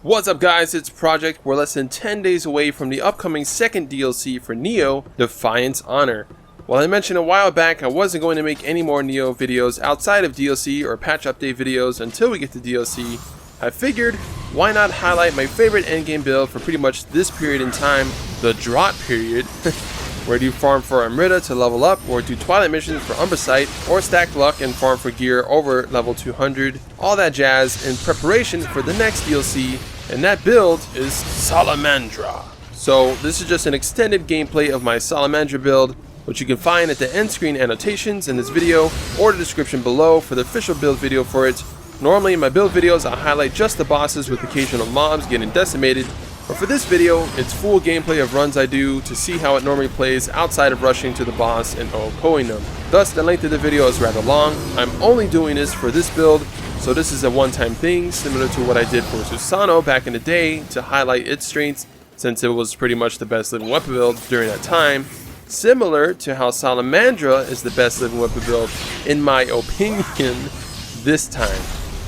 What's up guys, it's Project. We're less than 10 days away from the upcoming second DLC for Nioh, Defiant's Honor. While I mentioned a while back I wasn't going to make any more Nioh videos outside of DLC or patch update videos until we get to DLC, I figured why not highlight my favorite endgame build for pretty much this period in time, the drought period, where do you farm for Amrita to level up, or do twilight missions for Umbrasight, or stack luck and farm for gear over level 200, all that jazz in preparation for the next DLC, and that build is Salamandra. So this is just an extended gameplay of my Salamandra build, which you can find at the end screen annotations in this video or the description below for the official build video for it. Normally in my build videos I highlight just the bosses with occasional mobs getting decimated, but for this video it's full gameplay of runs I do to see how it normally plays outside of rushing to the boss and OHKOing them. Thus the length of the video is rather long. I'm only doing this for this build, so this is a one-time thing similar to what I did for Susano back in the day to highlight its strengths, since it was pretty much the best living weapon build during that time. Similar to how Salamandra is the best living weapon build in my opinion this time.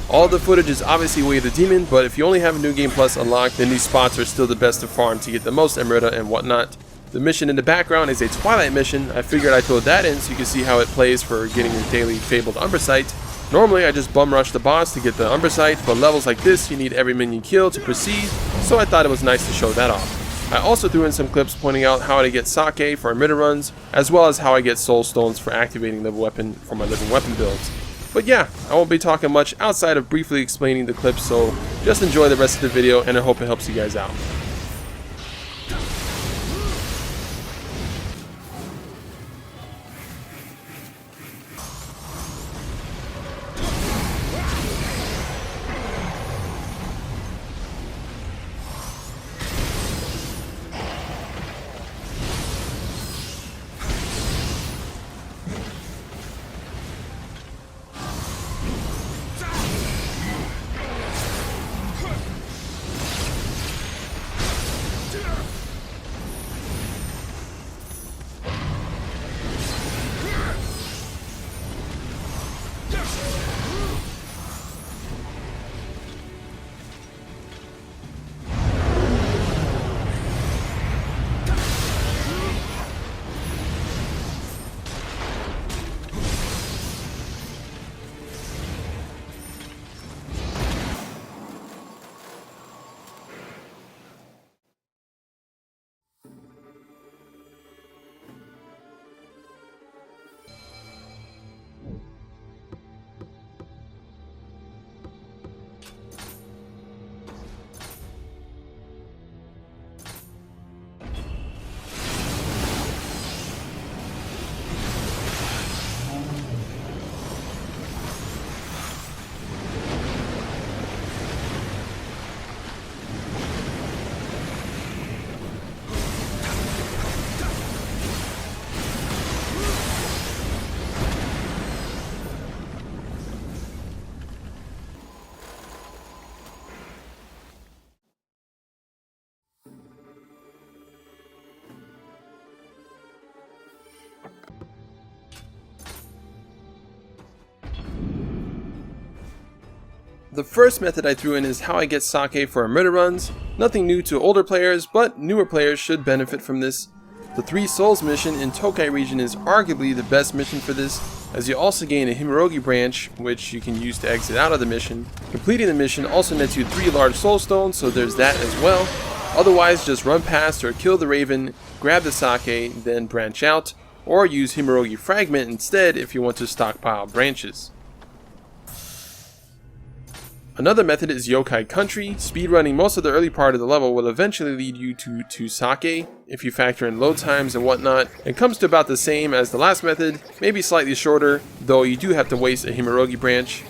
All the footage is obviously Way of the Demon, but if you only have a New Game Plus unlocked, then these spots are still the best to farm to get the most Amrita and whatnot. The mission in the background is a Twilight mission. I figured I'd throw that in so you can see how it plays for getting your daily fabled Umbrasight. Normally I just bum rush the boss to get the Umbrasight, but levels like this you need every minion kill to proceed, so I thought it was nice to show that off. I also threw in some clips pointing out how to get Sake for Amrita runs, as well as how I get Soul Stones for activating the weapon for my living weapon builds. But yeah, I won't be talking much outside of briefly explaining the clips, so just enjoy the rest of the video and I hope it helps you guys out. The first method I threw in is how I get Sake for Amrita runs. Nothing new to older players, but newer players should benefit from this. The 3 Souls mission in Tokai region is arguably the best mission for this, as you also gain a Himorogi branch, which you can use to exit out of the mission. Completing the mission also nets you 3 large soul stones, so there's that as well. Otherwise, just run past or kill the Raven, grab the Sake, then branch out, or use Himorogi Fragment instead if you want to stockpile branches. Another method is Yokai Country. Speedrunning most of the early part of the level will eventually lead you to Sake. If you factor in load times and whatnot, it comes to about the same as the last method, maybe slightly shorter, though you do have to waste a Himorogi branch.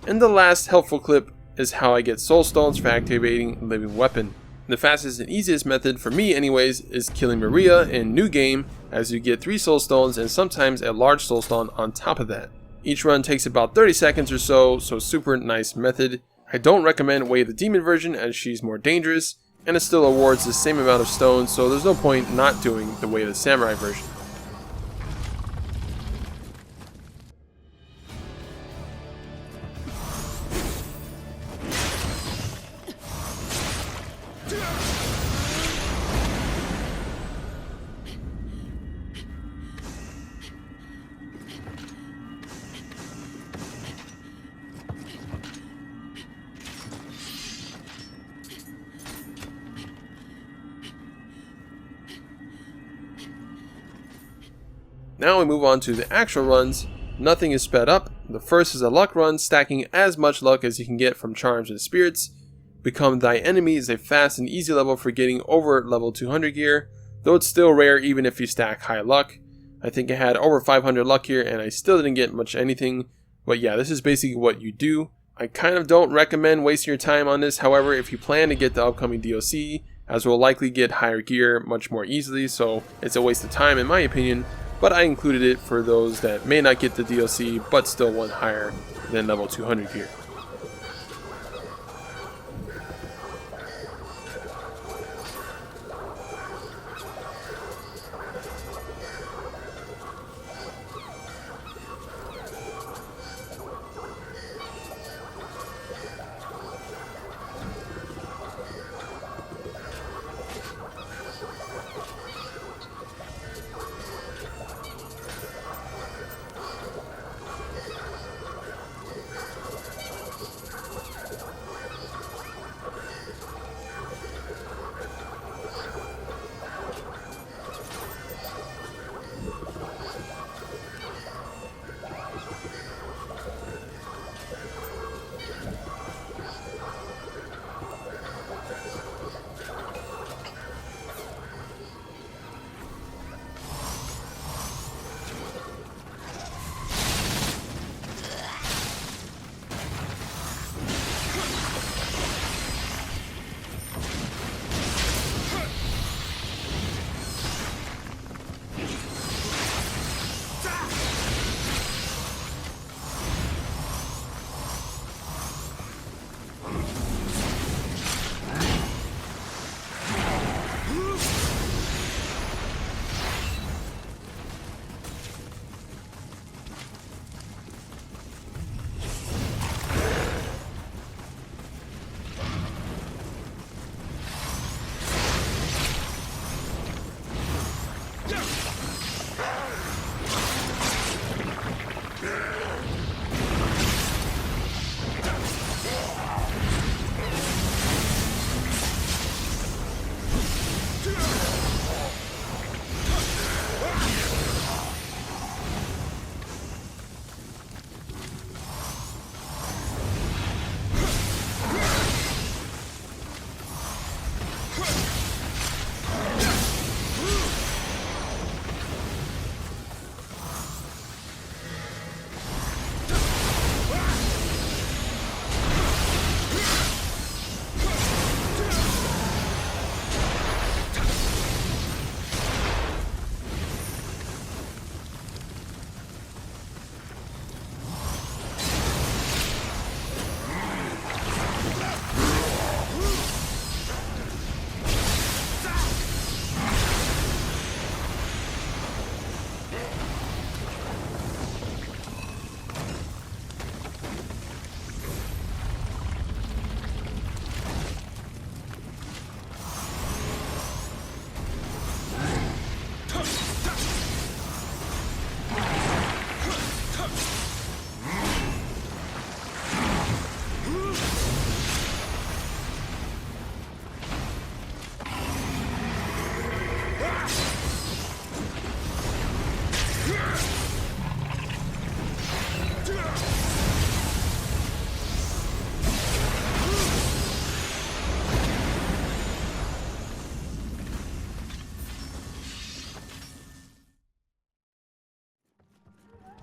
And the last helpful clip is how I get soul stones for activating living weapon. The fastest and easiest method for me anyways is killing Maria in New Game, as you get 3 soul stones and sometimes a large soul stone on top of that. Each run takes about 30 seconds or so super nice method. I don't recommend Way of the Demon version as she's more dangerous, and it still awards the same amount of stones, so there's no point not doing the Way of the Samurai version. Now we move on to the actual runs. Nothing is sped up. The first is a luck run, stacking as much luck as you can get from charms and spirits. Become Thy Enemy is a fast and easy level for getting over level 200 gear, though it's still rare even if you stack high luck. I think I had over 500 luck here and I still didn't get much anything, but yeah, this is basically what you do. I kind of don't recommend wasting your time on this, however, if you plan to get the upcoming DLC, as we'll likely get higher gear much more easily, so it's a waste of time in my opinion. But I included it for those that may not get the DLC but still want higher than level 200 gear.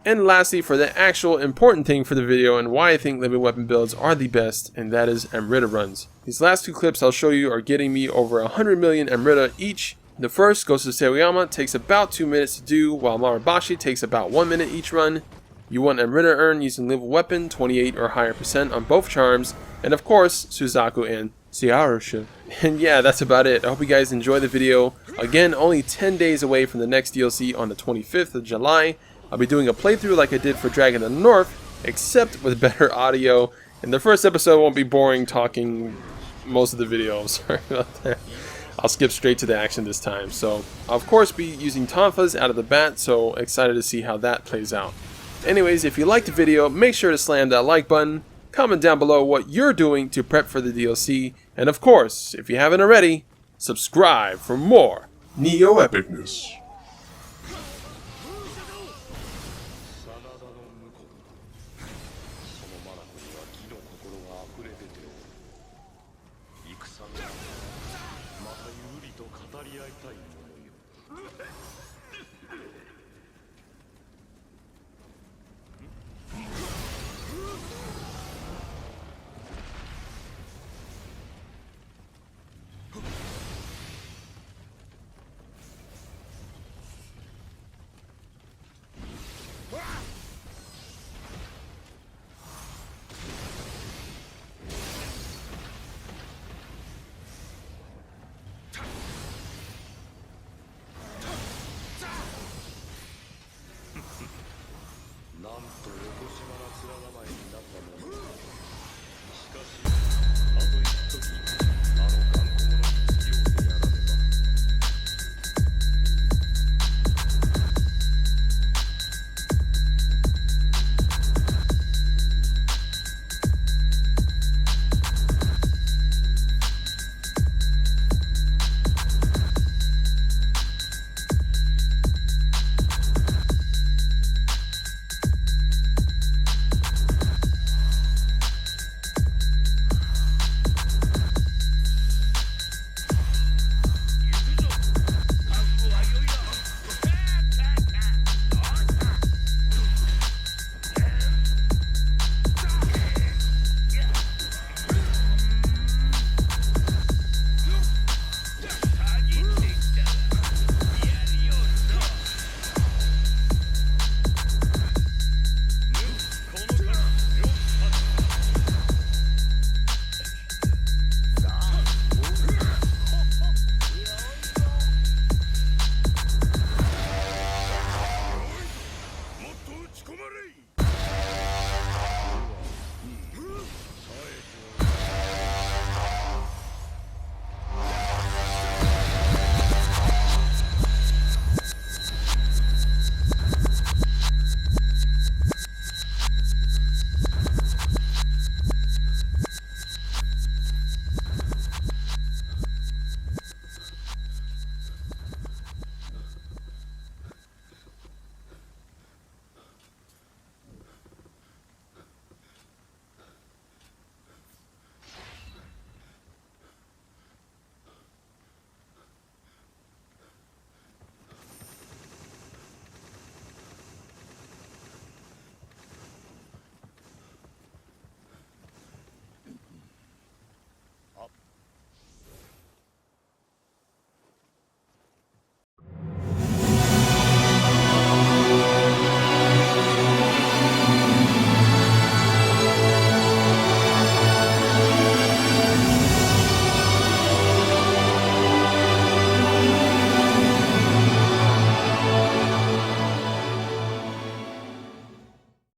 And lastly, for the actual important thing for the video and why I think living weapon builds are the best, and that is Amrita runs. These last two clips I'll show you are getting me over 100 million Amrita each, The first, Ghost of Tsushima, takes about 2 minutes to do, while Marabashi takes about 1 minute each run. You want Amrita Urn using Level Weapon, 28 or higher % on both charms, and of course, Suzaku and Xiaorusha. And yeah, that's about it. I hope you guys enjoy the video. Again, only 10 days away from the next DLC on the 25th of July. I'll be doing a playthrough like I did for Dragon of the North, except with better audio. And the first episode won't be boring talking most of the video. Sorry about that. I'll skip straight to the action this time. So, I'll of course be using Tonfas out of the bat, so excited to see how that plays out. Anyways, if you liked the video, make sure to slam that like button, comment down below what you're doing to prep for the DLC, and of course, if you haven't already, subscribe for more Nioh epicness.